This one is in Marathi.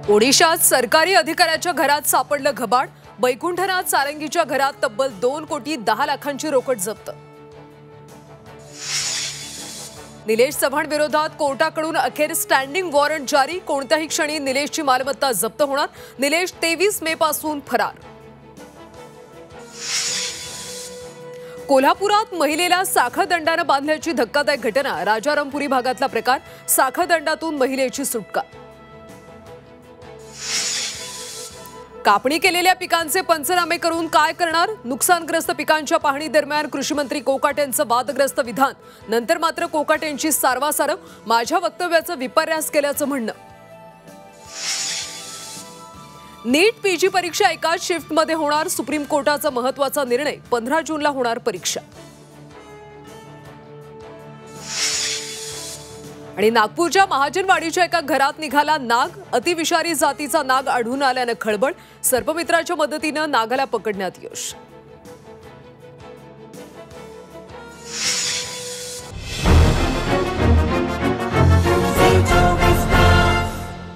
ओडिशात सरकारी अधिकाऱ्याच्या घरात सापडलं घबाड। बैकुंठनाथ सारंगीच्या घरात तब्बल 2,10,00,000ची रोकड जप्त। निलेश चव्हाण विरोधात कोर्टाकडून अखेर स्टँडिंग वॉरंट जारी। कोणत्याही क्षणी निलेशची मालमत्ता जप्त होणार। निलेश 23 मे पासून फरार। कोल्हापुरात महिलेला साखळदंडाने बांधल्याची धक्कादायक घटना। राजारामपुरी भागातला प्रकार। साखळदंडातून महिलेची सुटका। कापणी केलेल्या पिकांचे पंचनामे करून काय करणार? नुकसानग्रस्त पिकांच्या पाहणी दरम्यान कृषी मंत्री कोकाटेंचं वादग्रस्त विधान। नंतर मात्र कोकाटेंची सारवासारव। माझ्या वक्तव्याचं विपर्यास केल्याचं म्हणणं। नीट पीजी परीक्षा एकाच शिफ्टमध्ये होणार। सुप्रीम कोर्टाचा महत्त्वाचा निर्णय। 15 जूनला होणार परीक्षा। आणि नागपूरच्या महाजनवाडीच्या एका घरात निघाला नाग। अतिविषारी जातीचा नाग आढळून आल्यानं खळबळ। सर्पमित्राच्या मदतीनं नागाला पकडण्यात यश।